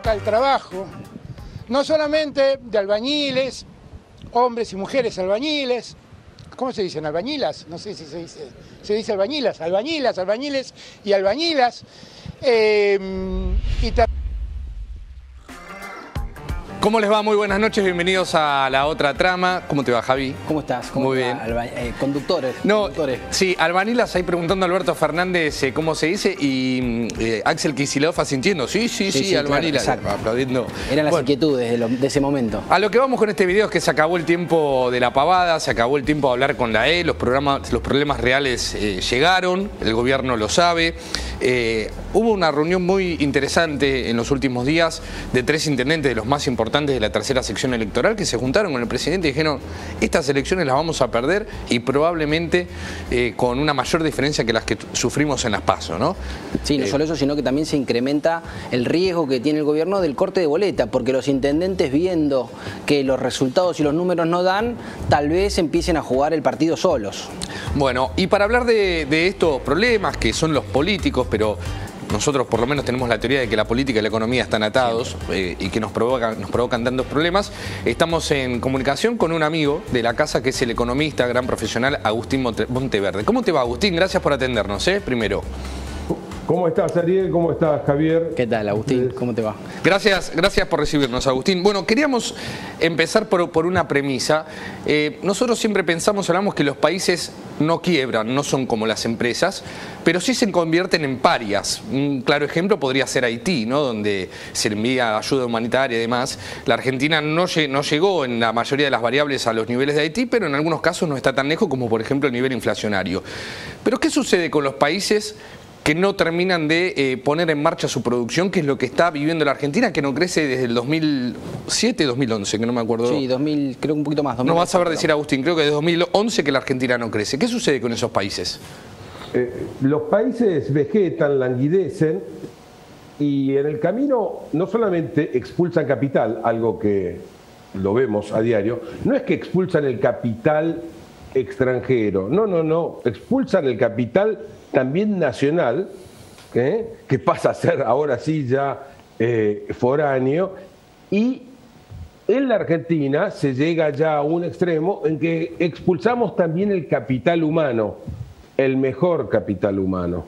provoca el trabajo, no solamente de albañiles, hombres y mujeres albañiles, ¿cómo se dicen? ¿Albañilas? No sé si se dice albañilas, albañiles y albañilas. ¿Cómo les va? Muy buenas noches, bienvenidos a La Otra Trama. ¿Cómo te va, Javi? ¿Cómo estás? ¿Cómo Muy te va? bien. Conductores. Sí, albanilas ahí preguntando a Alberto Fernández cómo se dice y Axel Kicillof asintiendo. Sí, albanilas, claro, aplaudiendo. Eran las inquietudes de ese momento. A lo que vamos con este video es que se acabó el tiempo de la pavada, se acabó el tiempo de hablar con la E, los problemas reales llegaron, el gobierno lo sabe. Hubo una reunión muy interesante en los últimos días de 3 intendentes de los más importantes de la tercera sección electoral que se juntaron con el presidente y dijeron: estas elecciones las vamos a perder y probablemente con una mayor diferencia que las que sufrimos en las PASO, ¿no? Sí, no solo eso, sino que también se incrementa el riesgo que tiene el gobierno del corte de boleta, porque los intendentes, viendo que los resultados y los números no dan, tal vez empiecen a jugar el partido solos. Bueno, y para hablar de estos problemas que son los políticos, pero nosotros por lo menos tenemos la teoría de que la política y la economía están atados y que nos provocan tantos problemas. Estamos en comunicación con un amigo de la casa que es el economista, gran profesional, Agustín Monteverde. ¿Cómo te va, Agustín? Gracias por atendernos, primero. ¿Cómo estás, Ariel? ¿Cómo estás, Javier? ¿Qué tal, Agustín? ¿Cómo te va? Gracias por recibirnos, Agustín. Bueno, queríamos empezar por una premisa. Nosotros siempre hablamos que los países no quiebran, no son como las empresas, pero sí se convierten en parias. Un claro ejemplo podría ser Haití, ¿no? Donde se le envía ayuda humanitaria y demás. La Argentina no llegó en la mayoría de las variables a los niveles de Haití, pero en algunos casos no está tan lejos como, por ejemplo, el nivel inflacionario. Pero ¿qué sucede con los países que no terminan de poner en marcha su producción, que es lo que está viviendo la Argentina, que no crece desde el 2007, 2011, que no me acuerdo? Sí, creo que un poquito más. No vas a saber decir, Agustín, creo que desde 2011 que la Argentina no crece. ¿Qué sucede con esos países? Los países vegetan, languidecen y en el camino no solamente expulsan capital, algo que lo vemos a diario, no es que expulsan el capital extranjero, no, expulsan el capital también nacional, que pasa a ser ahora sí ya foráneo, y en la Argentina se llega ya a un extremo en que expulsamos también el capital humano, el mejor capital humano.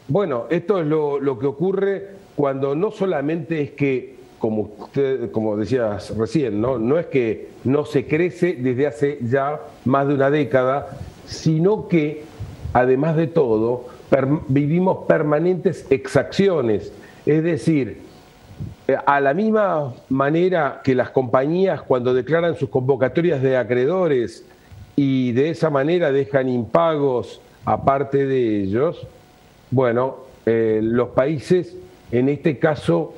Bueno, esto es lo que ocurre cuando no solamente es que, como decías recién, no es que no se crece desde hace ya más de una década, sino que además de todo, vivimos permanentes exacciones. Es decir, a la misma manera que las compañías cuando declaran sus convocatorias de acreedores y de esa manera dejan impagos a parte de ellos, bueno, los países en este caso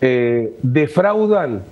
defraudan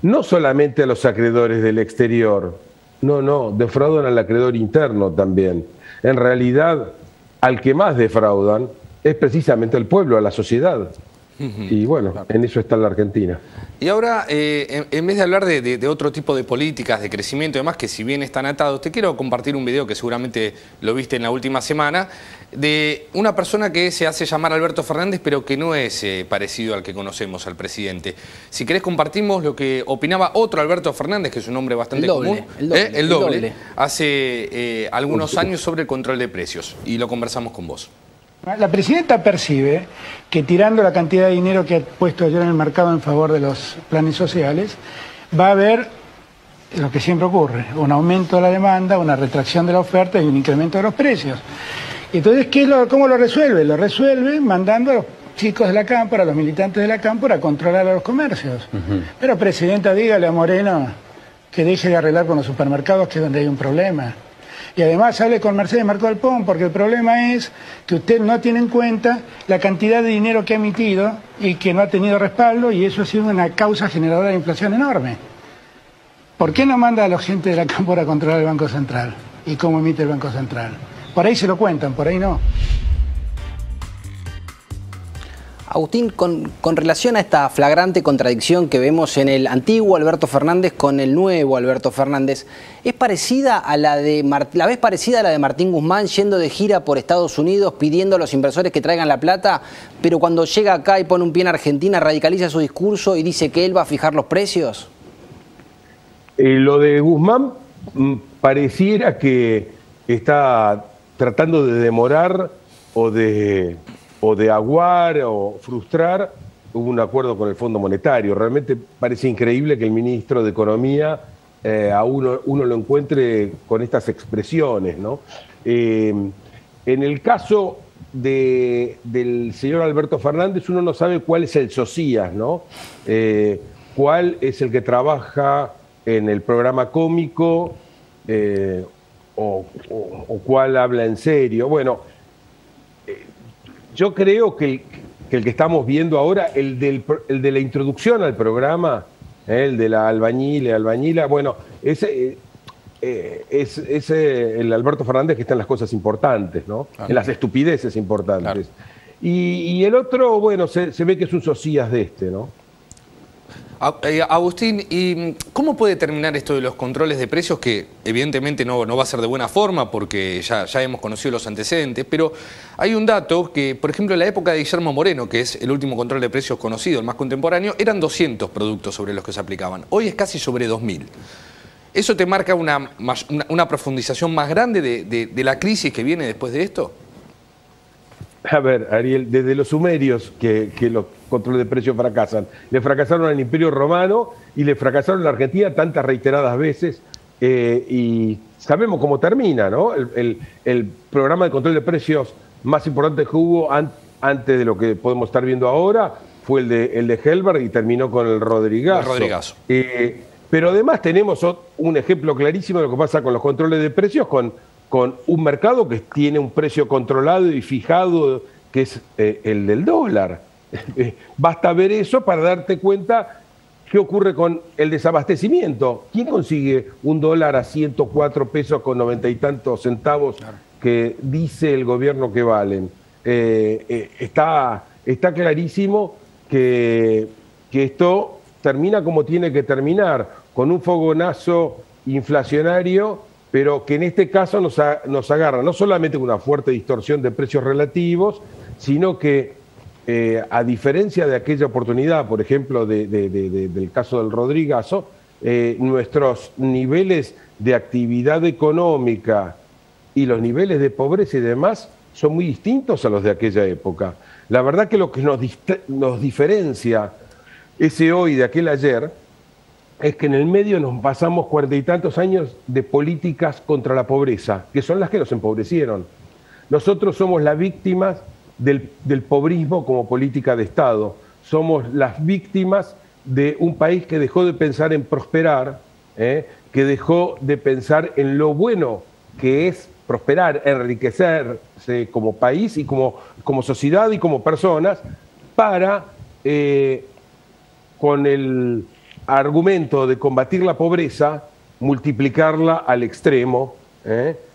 no solamente a los acreedores del exterior, no, defraudan al acreedor interno también. En realidad, al que más defraudan es precisamente el pueblo, a la sociedad. Y bueno, en eso está la Argentina. Y ahora, en vez de hablar de otro tipo de políticas, de crecimiento y demás, que si bien están atados, te quiero compartir un video que seguramente lo viste en la última semana, de una persona que se hace llamar Alberto Fernández, pero que no es parecido al que conocemos, al presidente. Si querés compartimos lo que opinaba otro Alberto Fernández, que es un nombre bastante común. El doble. Hace algunos años sobre el control de precios. Y lo conversamos con vos. La presidenta percibe que tirando la cantidad de dinero que ha puesto ayer en el mercado en favor de los planes sociales, va a haber lo que siempre ocurre, un aumento de la demanda, una retracción de la oferta y un incremento de los precios. Entonces, ¿cómo lo resuelve? Lo resuelve mandando a los chicos de la cámpora, a los militantes de la cámpora, a controlar a los comercios. Pero, presidenta, dígale a Moreno que deje de arreglar con los supermercados, que es donde hay un problema. Y además hable con Mercedes Marcó Alpón, porque el problema es que usted no tiene en cuenta la cantidad de dinero que ha emitido y que no ha tenido respaldo, y eso ha sido una causa generadora de inflación enorme. ¿Por qué no manda a la gente de la cámpora a controlar el Banco Central? ¿Y cómo emite el Banco Central? Por ahí se lo cuentan, por ahí no. Agustín, con relación a esta flagrante contradicción que vemos en el antiguo Alberto Fernández con el nuevo Alberto Fernández, ¿es parecida a la vez parecida a la de Martín Guzmán yendo de gira por Estados Unidos pidiendo a los inversores que traigan la plata, pero cuando llega acá y pone un pie en Argentina radicaliza su discurso y dice que él va a fijar los precios? Lo de Guzmán pareciera que está tratando de demorar o de aguar o frustrar un acuerdo con el Fondo Monetario. Realmente parece increíble que el ministro de Economía a uno lo encuentre con estas expresiones, ¿no? En el caso del señor Alberto Fernández, uno no sabe cuál es el socias, ¿no? Cuál es el que trabaja en el programa cómico o cuál habla en serio. Bueno, yo creo que el que estamos viendo ahora, el de la introducción al programa, el de la albañila, bueno, ese es el Alberto Fernández que está en las cosas importantes, ¿no? Claro. En las estupideces importantes. Claro. Y el otro, bueno, se ve que es un socias de este, ¿no? Agustín, ¿y cómo puede terminar esto de los controles de precios? Que evidentemente no va a ser de buena forma porque ya hemos conocido los antecedentes, pero hay un dato que, por ejemplo, en la época de Guillermo Moreno, que es el último control de precios conocido, el más contemporáneo, eran 200 productos sobre los que se aplicaban. Hoy es casi sobre 2.000. ¿Eso te marca una profundización más grande de la crisis que viene después de esto? A ver, Ariel, desde los sumerios que los controles de precios fracasan. Le fracasaron al Imperio Romano y le fracasaron a la Argentina tantas reiteradas veces. Y sabemos cómo termina, ¿no? El programa de control de precios más importante que hubo antes de lo que podemos estar viendo ahora fue el de Helberg y terminó con el Rodrigazo. Pero además tenemos un ejemplo clarísimo de lo que pasa con los controles de precios, con un mercado que tiene un precio controlado y fijado, que es el del dólar. Basta ver eso para darte cuenta qué ocurre con el desabastecimiento. ¿Quién consigue un dólar a 104 pesos con 90 y tantos centavos que dice el gobierno que valen? Está clarísimo que esto termina como tiene que terminar, con un fogonazo inflacionario, pero que en este caso nos agarra no solamente con una fuerte distorsión de precios relativos, sino que a diferencia de aquella oportunidad, por ejemplo, del caso del Rodrigazo, nuestros niveles de actividad económica y los niveles de pobreza y demás son muy distintos a los de aquella época. La verdad que lo que nos diferencia ese hoy de aquel ayer es que en el medio nos pasamos 40 y tantos años de políticas contra la pobreza, que son las que nos empobrecieron. Nosotros somos las víctimas del pobrismo como política de Estado. Somos las víctimas de un país que dejó de pensar en prosperar, que dejó de pensar en lo bueno que es prosperar, enriquecerse como país y como sociedad y como personas, para, con el argumento de combatir la pobreza, multiplicarla al extremo,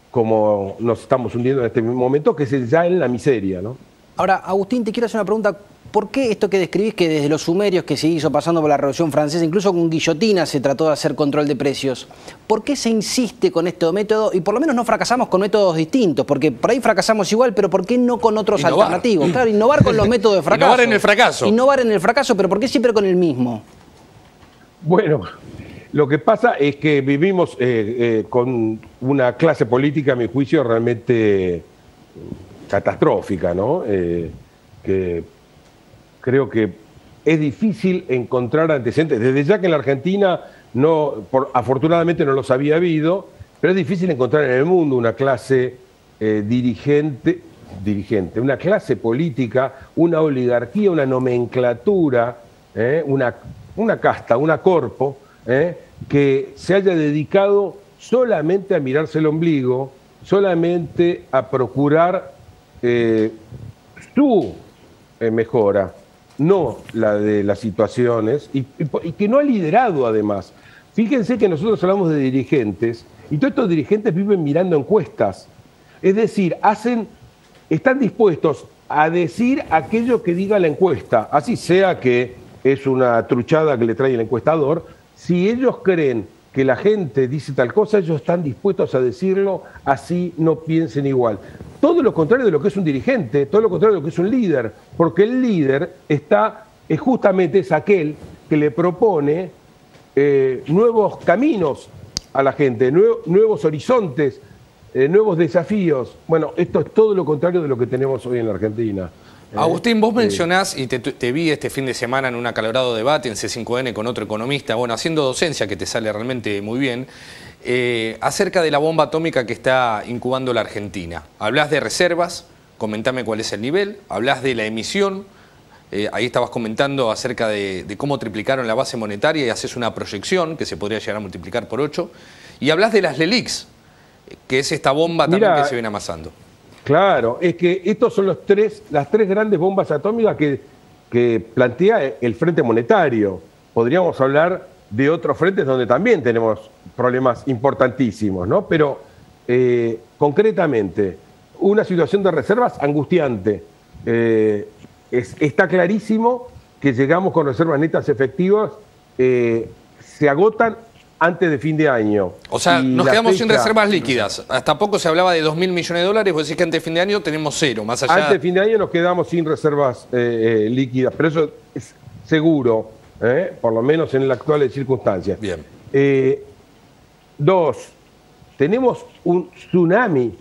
como nos estamos hundiendo en este momento, que es ya en la miseria, ¿no? Ahora, Agustín, te quiero hacer una pregunta. ¿Por qué esto que describís, que desde los sumerios que se hizo pasando por la Revolución Francesa, incluso con guillotina se trató de hacer control de precios, ¿por qué se insiste con este método y por lo menos no fracasamos con métodos distintos? Porque por ahí fracasamos igual, pero ¿por qué no con otros alternativos? Claro, innovar con los métodos de fracaso. Innovar en el fracaso. Innovar en el fracaso, pero ¿por qué siempre con el mismo? Bueno, lo que pasa es que vivimos con una clase política, a mi juicio, realmente catastrófica, ¿no? Que creo que es difícil encontrar antecedentes. Desde ya que en la Argentina, afortunadamente no los había habido, pero es difícil encontrar en el mundo una clase dirigente, una clase política, una oligarquía, una nomenclatura, una casta, una corpo, que se haya dedicado solamente a mirarse el ombligo, solamente a procurar su mejora, no la de las situaciones, y que no ha liderado además. Fíjense que nosotros hablamos de dirigentes, y todos estos dirigentes viven mirando encuestas. Es decir, están dispuestos a decir aquello que diga la encuesta, así sea que es una truchada que le trae el encuestador. Si ellos creen que la gente dice tal cosa, ellos están dispuestos a decirlo, así no piensen igual. Todo lo contrario de lo que es un dirigente, todo lo contrario de lo que es un líder, porque el líder justamente es aquel que le propone nuevos caminos a la gente, nuevos horizontes, nuevos desafíos. Bueno, esto es todo lo contrario de lo que tenemos hoy en la Argentina. Agustín, vos mencionás, y te vi este fin de semana en un acalorado debate en C5N con otro economista, bueno, haciendo docencia, que te sale realmente muy bien, acerca de la bomba atómica que está incubando la Argentina. Hablás de reservas, comentame cuál es el nivel, hablás de la emisión, ahí estabas comentando acerca de cómo triplicaron la base monetaria y haces una proyección que se podría llegar a multiplicar por 8, y hablás de las LELIQs, que es esta bomba también que se viene amasando. Claro, es que estos son las tres grandes bombas atómicas que plantea el Frente Monetario. Podríamos hablar de otros frentes donde también tenemos problemas importantísimos, ¿no? Pero concretamente, una situación de reservas angustiante. Está clarísimo que llegamos con reservas netas efectivas, se agotan antes de fin de año. O sea, nos quedamos sin reservas líquidas. Hasta poco se hablaba de 2.000 millones de dólares, vos decís que antes de fin de año tenemos 0, más allá... Antes de fin de año nos quedamos sin reservas líquidas, pero eso es seguro, por lo menos en las actuales circunstancias. Bien. 2, tenemos un tsunami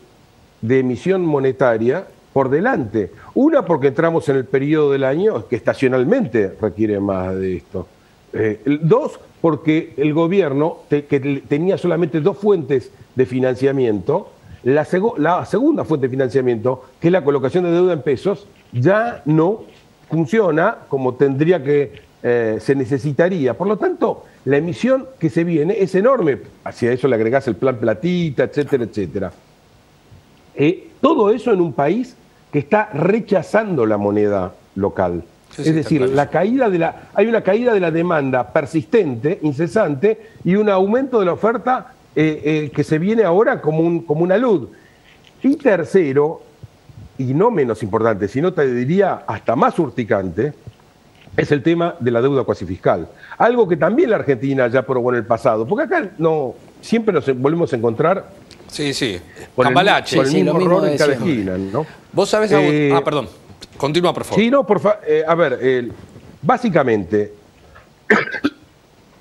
de emisión monetaria por delante. Una, porque entramos en el periodo del año que estacionalmente requiere más de esto. 2, porque el gobierno, que tenía solamente 2 fuentes de financiamiento, la segunda fuente de financiamiento, que es la colocación de deuda en pesos, ya no funciona como tendría que se necesitaría. Por lo tanto, la emisión que se viene es enorme. Hacia eso le agregás el plan platita, etcétera, etcétera. Todo eso en un país que está rechazando la moneda local. Sí, es decir, hay una caída de la demanda persistente, incesante, y un aumento de la oferta que se viene ahora como una luz. Y tercero, y no menos importante, sino te diría hasta más urticante, es el tema de la deuda cuasi fiscal. Algo que también la Argentina ya probó en el pasado, porque acá siempre nos volvemos a encontrar... Sí, con cambalache. El mismo error en cada esquina, ¿no? Vos sabés... perdón. Continúa, por favor. Sí, no, a ver, básicamente,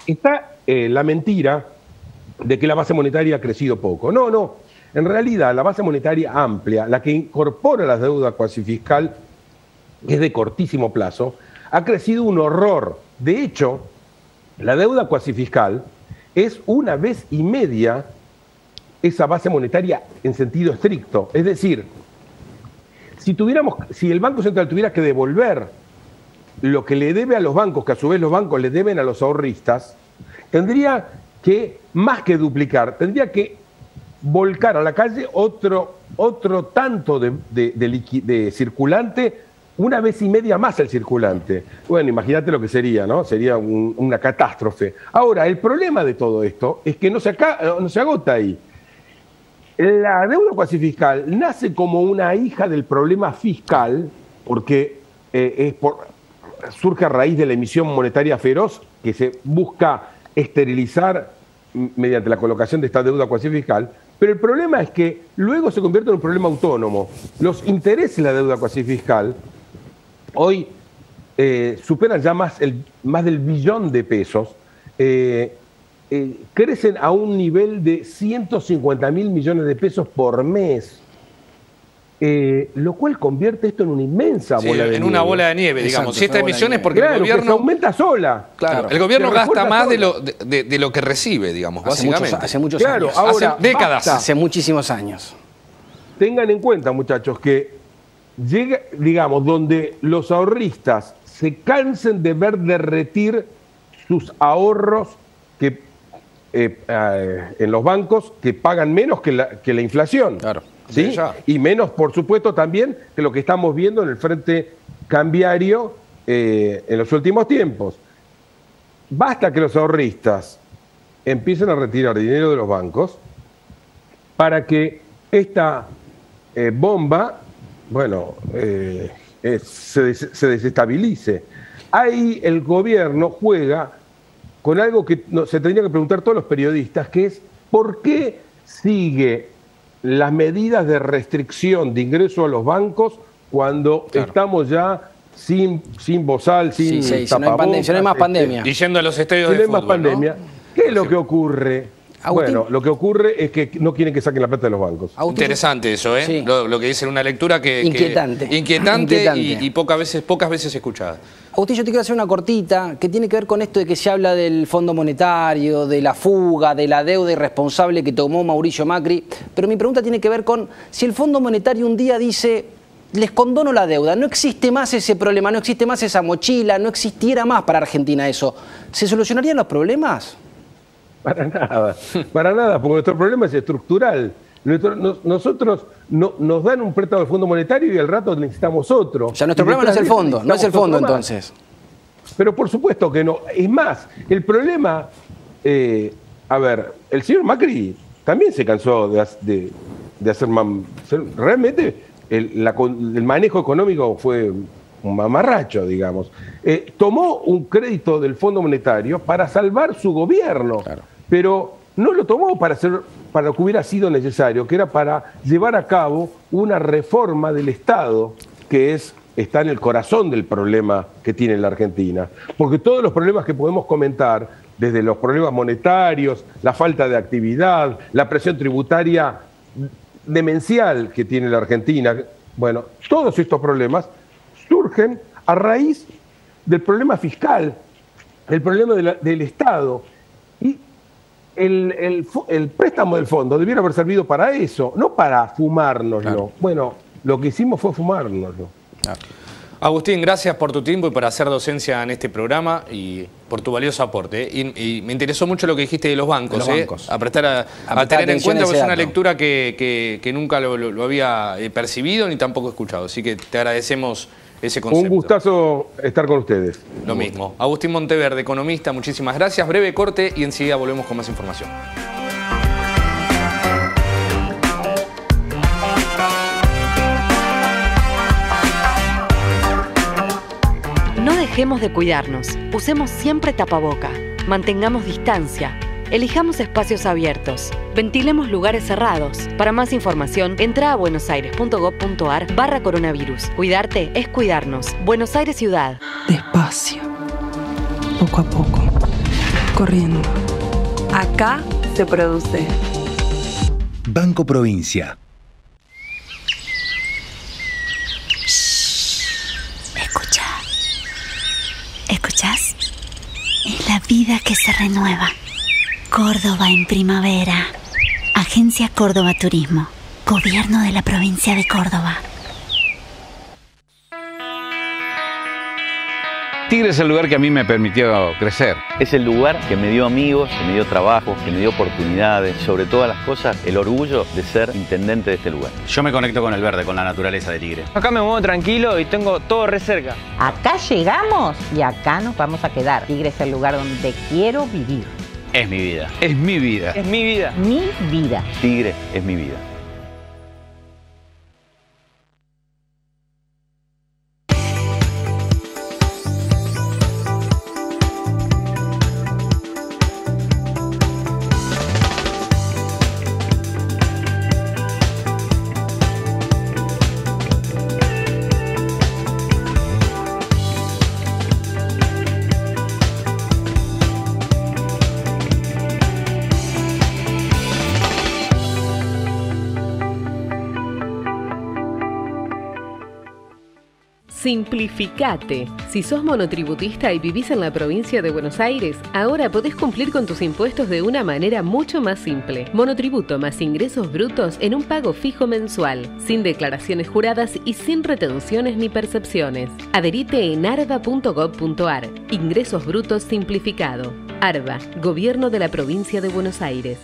está la mentira de que la base monetaria ha crecido poco. No. En realidad, la base monetaria amplia, la que incorpora la deuda cuasi fiscal, que es de cortísimo plazo, ha crecido un horror. De hecho, la deuda cuasi fiscal es 1,5 veces esa base monetaria en sentido estricto. Es decir, si el Banco Central tuviera que devolver lo que le debe a los bancos, que a su vez los bancos le deben a los ahorristas, tendría que, más que duplicar, tendría que volcar a la calle otro tanto de circulante, 1,5 veces más el circulante. Bueno, imagínate lo que sería, ¿no? Sería una catástrofe. Ahora, el problema de todo esto es que no se agota ahí. La deuda cuasi fiscal nace como una hija del problema fiscal, porque surge a raíz de la emisión monetaria feroz que se busca esterilizar mediante la colocación de esta deuda cuasi fiscal, pero el problema es que luego se convierte en un problema autónomo. Los intereses de la deuda cuasi fiscal hoy superan ya más del billón de pesos, crecen a un nivel de 150.000 millones de pesos por mes, lo cual convierte esto en una inmensa bola de nieve. En una bola de nieve, digamos. Si esta emisión es porque el gobierno... que se aumenta sola. Claro, el gobierno gasta más de lo que recibe, digamos, básicamente. Hace muchos años. Ahora, hace décadas. Hace muchísimos años. Tengan en cuenta, muchachos, que llega, digamos, donde los ahorristas se cansen de ver derretir sus ahorros que en los bancos, que pagan menos que la inflación. Claro. ¿Sí? Y menos, por supuesto, también que lo que estamos viendo en el frente cambiario en los últimos tiempos. Basta que los ahorristas empiecen a retirar dinero de los bancos para que esta bomba bueno, se desestabilice. Ahí el gobierno juega con algo que se tendría que preguntar todos los periodistas, que es ¿por qué sigue las medidas de restricción de ingreso a los bancos cuando estamos ya sin bozal, sin tapabocas? Si no hay más pandemia. Y yendo a los estadios Si de no hay más fútbol, pandemia. ¿no? ¿Qué es lo que ocurre? Agustín. Bueno, lo que ocurre es que no quieren que saquen la plata de los bancos. Agustín, Interesante eso, ¿eh? Sí. Lo que dice una lectura que Inquietante. Inquietante. Y pocas veces escuchada. Agustín, yo te quiero hacer una cortita que tiene que ver con esto de que se habla del Fondo Monetario, de la fuga, de la deuda irresponsable que tomó Mauricio Macri, pero mi pregunta tiene que ver con si el Fondo Monetario un día dice: les condono la deuda, no existe más ese problema, no existe más esa mochila, no existiera más para Argentina eso, ¿se solucionarían los problemas? Para nada, porque nuestro problema es estructural. Nosotros nos dan un préstamo del Fondo Monetario y al rato necesitamos otro. O sea, nuestro problema no es el fondo, no es el fondo entonces. Pero por supuesto que no. Es más, el problema, a ver, el señor Macri también se cansó de hacer realmente el manejo económico fue un mamarracho, digamos. Tomó un crédito del Fondo Monetario para salvar su gobierno, claro, pero no lo tomó para lo que hubiera sido necesario, que era para llevar a cabo una reforma del Estado, que está en el corazón del problema que tiene la Argentina. Porque todos los problemas que podemos comentar, desde los problemas monetarios, la falta de actividad, la presión tributaria demencial que tiene la Argentina, bueno, todos estos problemas surgen a raíz del problema fiscal, el problema del Estado. Y el préstamo del fondo debiera haber servido para eso, no para fumárnoslo. Claro. Bueno, lo que hicimos fue fumárnoslo. Claro. Agustín, gracias por tu tiempo y por hacer docencia en este programa y por tu valioso aporte. Y me interesó mucho lo que dijiste de los bancos. A tener en cuenta, porque es una lectura que nunca lo había percibido ni tampoco escuchado. Así que te agradecemos ese concepto. Un gustazo estar con ustedes. Lo mismo. Agustín Monteverde, economista, muchísimas gracias. Breve corte y enseguida volvemos con más información. No dejemos de cuidarnos. Usemos siempre tapaboca. Mantengamos distancia. Elijamos espacios abiertos. Ventilemos lugares cerrados. Para más información, entra a buenosaires.gov.ar/coronavirus. Cuidarte es cuidarnos. Buenos Aires Ciudad. Despacio. Poco a poco. Corriendo. Acá se produce. Banco Provincia. Escucha. ¿Escuchás? Es la vida que se renueva. Córdoba en primavera. Agencia Córdoba Turismo. Gobierno de la provincia de Córdoba. Tigre es el lugar que a mí me permitió crecer. Es el lugar que me dio amigos, que me dio trabajo, que me dio oportunidades. Sobre todas las cosas, el orgullo de ser intendente de este lugar. Yo me conecto con el verde, con la naturaleza de Tigre. Acá me muevo tranquilo y tengo todo re cerca. Acá llegamos y acá nos vamos a quedar. Tigre es el lugar donde quiero vivir. Es mi vida. Es mi vida. Es mi vida. Mi vida. Tigre es mi vida. Simplificate. Si sos monotributista y vivís en la provincia de Buenos Aires, ahora podés cumplir con tus impuestos de una manera mucho más simple. Monotributo más ingresos brutos en un pago fijo mensual, sin declaraciones juradas y sin retenciones ni percepciones. Adherite en arba.gov.ar. Ingresos brutos simplificado. ARBA, Gobierno de la provincia de Buenos Aires.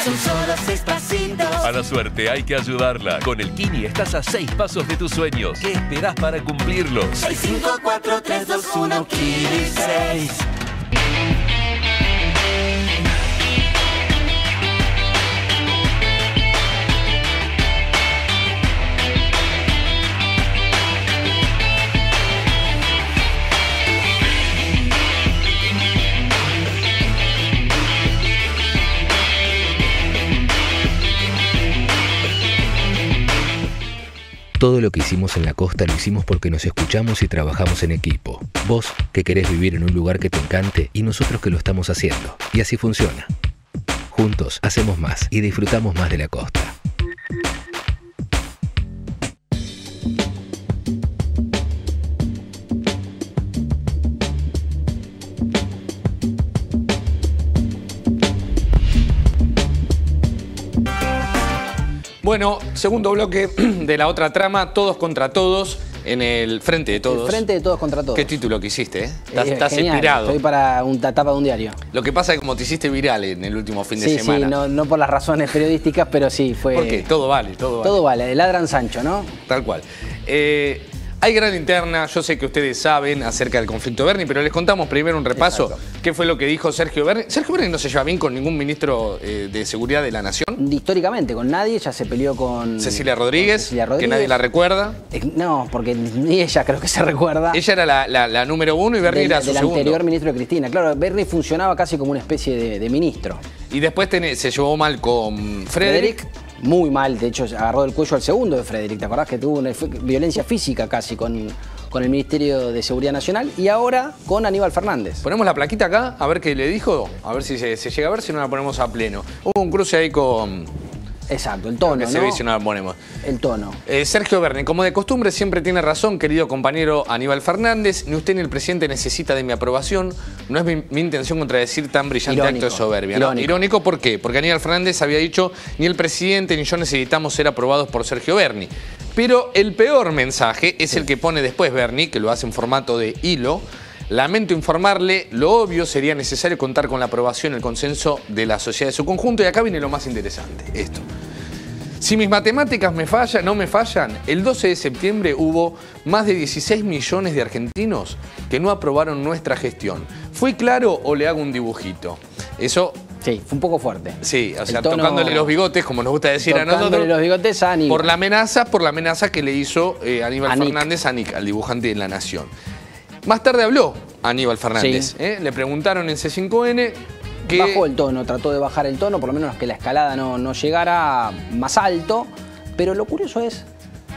Son solo 6 pasitos. A la suerte hay que ayudarla. Con el Kini estás a 6 pasos de tus sueños. ¿Qué esperás para cumplirlos? 6, 5, 4, 3, 2, 1, Kini 6. Todo lo que hicimos en la costa lo hicimos porque nos escuchamos y trabajamos en equipo. Vos, que querés vivir en un lugar que te encante, y nosotros que lo estamos haciendo. Y así funciona. Juntos hacemos más y disfrutamos más de la costa. Bueno, segundo bloque de la otra trama, todos contra todos, en el Frente de Todos. El Frente de Todos contra Todos. Qué título que hiciste, ¿eh? Estás genial, inspirado. estoy para una tapa de un diario. Lo que pasa es que como te hiciste viral en el último fin de semana. Sí, no por las razones periodísticas, pero sí fue... Porque todo vale. Todo vale, ladran Sancho, ¿no? Tal cual. Hay gran interna, yo sé que ustedes saben acerca del conflicto Berni, pero les contamos primero un repaso. Exacto. ¿Qué fue lo que dijo Sergio Berni? Sergio Berni no se lleva bien con ningún ministro de Seguridad de la Nación. Históricamente, con nadie, ya se peleó con... Cecilia Rodríguez, que nadie la recuerda. No, porque ni ella creo que se recuerda. Ella era la número uno y Berni era su segundo. Del anterior ministro de Cristina. Claro, Berni funcionaba casi como una especie de ministro. Y después se llevó mal con Frederick. Muy mal, de hecho agarró del cuello al segundo de Frederick. ¿Te acordás que tuvo una violencia física casi con el Ministerio de Seguridad Nacional? Y ahora con Aníbal Fernández. Ponemos la plaquita acá, a ver qué le dijo, a ver si se llega a ver, si no la ponemos a pleno. Hubo un cruce ahí con... Exacto, el tono, que se ve si no la ponemos. El tono. Sergio Berni, como de costumbre, siempre tiene razón, querido compañero Aníbal Fernández. Ni usted ni el presidente necesita de mi aprobación. No es mi intención contradecir tan brillante acto de soberbia. Irónico, ¿por qué? Porque Aníbal Fernández había dicho, ni el presidente ni yo necesitamos ser aprobados por Sergio Berni. Pero el peor mensaje es el que pone después Berni, que lo hace en formato de hilo. Lamento informarle, lo obvio sería necesario contar con la aprobación y el consenso de la sociedad de su conjunto. Y acá viene lo más interesante, esto. Si mis matemáticas no me fallan, el 12 de septiembre hubo más de 16 millones de argentinos que no aprobaron nuestra gestión. ¿Fue claro o le hago un dibujito? Eso... Sí, fue un poco fuerte. Sí, o sea, tocándole los bigotes, como nos gusta decir a nosotros. Tocándole los bigotes a Aníbal. Por la amenaza que le hizo Aníbal Fernández a Nick, al dibujante de La Nación. Más tarde habló Aníbal Fernández. Sí. Le preguntaron en C5N que... Bajó el tono, trató de bajar el tono, por lo menos que la escalada no llegara más alto. Pero lo curioso es,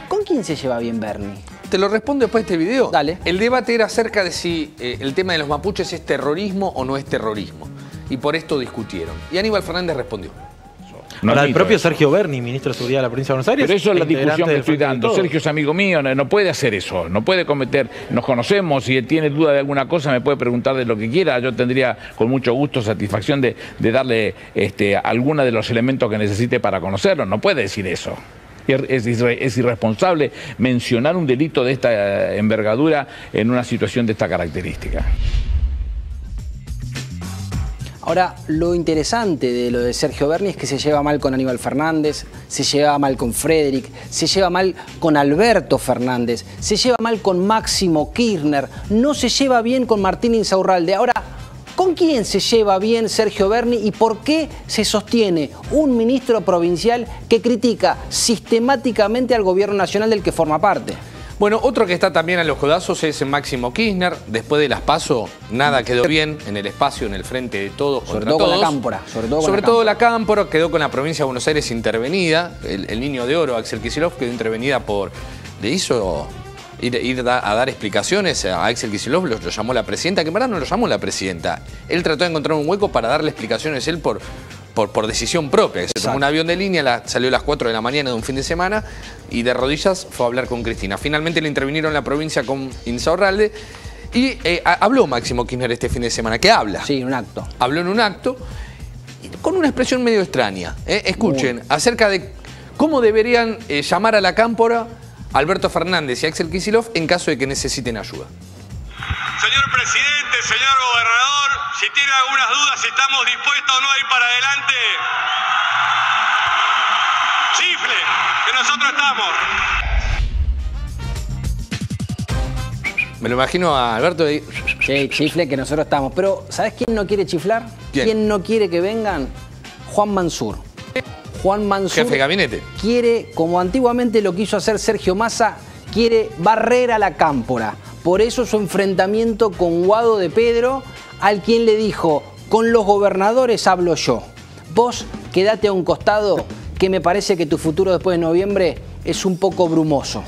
¿con quién se lleva bien Berni? Te lo respondo después de este video. Dale. El debate era acerca de si el tema de los mapuches es terrorismo o no es terrorismo. Y por esto discutieron. Y Aníbal Fernández respondió. Ahora, el propio Sergio Berni, ministro de Seguridad de la provincia de Buenos Aires. Pero eso es la discusión que estoy dando. Sergio es amigo mío, no puede hacer eso, no puede cometer. Nos conocemos, si él tiene duda de alguna cosa me puede preguntar de lo que quiera. Yo tendría con mucho gusto satisfacción de darle alguna de los elementos que necesite para conocerlo. No puede decir eso. Es irresponsable mencionar un delito de esta envergadura en una situación de esta característica. Ahora, lo interesante de lo de Sergio Berni es que se lleva mal con Aníbal Fernández, se lleva mal con Frederick, se lleva mal con Alberto Fernández, se lleva mal con Máximo Kirchner, no se lleva bien con Martín Insaurralde. Ahora, ¿con quién se lleva bien Sergio Berni y por qué se sostiene un ministro provincial que critica sistemáticamente al gobierno nacional del que forma parte? Bueno, otro que está también a los codazos es Máximo Kirchner. Después de las PASO, nada quedó bien en el espacio, en el Frente de Todos contra todos. Sobre todo la Cámpora quedó con la provincia de Buenos Aires intervenida. El niño de oro, Axel Kicillof, quedó intervenida por... Le hizo ir a dar explicaciones a Axel Kicillof, lo llamó la presidenta, que en verdad no lo llamó la presidenta. Él trató de encontrar un hueco para darle explicaciones él por decisión propia. Se tomó un avión de línea, salió a las 4 de la mañana de un fin de semana y de rodillas fue a hablar con Cristina. Finalmente le intervinieron en la provincia con Insaurralde y habló Máximo Kirchner este fin de semana. ¿Qué habla? Sí, en un acto. Habló en un acto con una expresión medio extraña. Escuchen, acerca de cómo deberían llamar a la Cámpora Alberto Fernández y Axel Kicillof en caso de que necesiten ayuda. Señor presidente, señor gobernador, si tiene algunas dudas si estamos dispuestos o no a ir para adelante, chifle, que nosotros estamos. Me lo imagino a Alberto de... Sí, chifle, que nosotros estamos. Pero, ¿sabes quién no quiere chiflar? ¿Quién no quiere que vengan? Juan Mansur. Juan Mansur, jefe de gabinete, quiere, como antiguamente lo quiso hacer Sergio Massa, quiere barrer a la Cámpora. Por eso su enfrentamiento con Guado de Pedro, al quien le dijo, con los gobernadores hablo yo. Vos quedate a un costado, que me parece que tu futuro después de noviembre es un poco brumoso.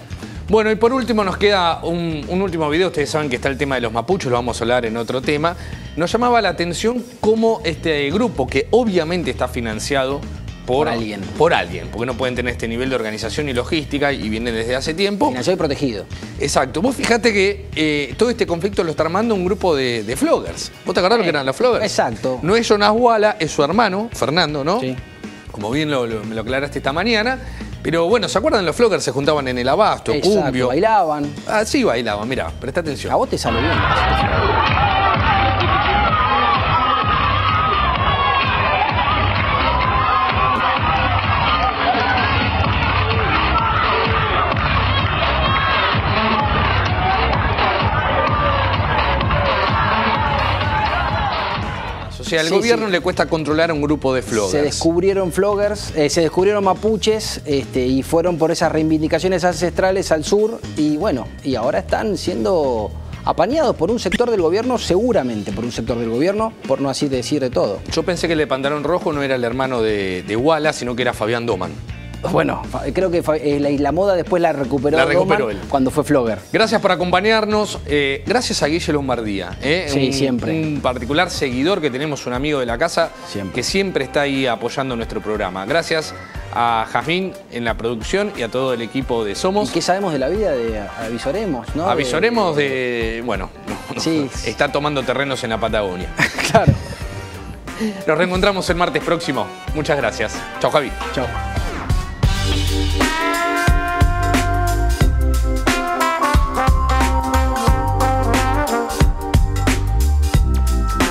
Bueno, y por último nos queda un último video. Ustedes saben que está el tema de los mapuches, lo vamos a hablar en otro tema. Nos llamaba la atención cómo este grupo, que obviamente está financiado por alguien, porque no pueden tener este nivel de organización y logística y viene desde hace tiempo. Financiado y protegido. Exacto. Vos fijate que todo este conflicto lo está armando un grupo de floggers. ¿Vos te acordás lo que eran los floggers? Exacto. No es Jonas Walla, es su hermano, Fernando, ¿no? Sí. Como bien me lo aclaraste esta mañana. Pero bueno, ¿se acuerdan? Los floggers se juntaban en el Abasto, exacto, Cumbio. Bailaban. Ah, sí, bailaban, mirá, presta atención. A vos te sale bien. O sea, al gobierno le cuesta controlar a un grupo de floggers. Se descubrieron floggers, se descubrieron mapuches y fueron por esas reivindicaciones ancestrales al sur y bueno, y ahora están siendo apañados por un sector del gobierno, seguramente por un sector del gobierno, por no así decir de todo. Yo pensé que el de pantalón rojo no era el hermano de Walla, sino que era Fabián Doman. Bueno, creo que la moda después la recuperó Doman él cuando fue flogger. Gracias por acompañarnos. Gracias a Guille Lombardía. Sí, siempre. Un particular seguidor que tenemos, un amigo de la casa, que siempre está ahí apoyando nuestro programa. Gracias a Jazmín en la producción y a todo el equipo de Somos. ¿Y qué sabemos de la vida de Avisoremos, no? Avisoremos bueno, sí. Está tomando terrenos en la Patagonia. Claro. Nos reencontramos el martes próximo. Muchas gracias. Chau, Javi. Chau.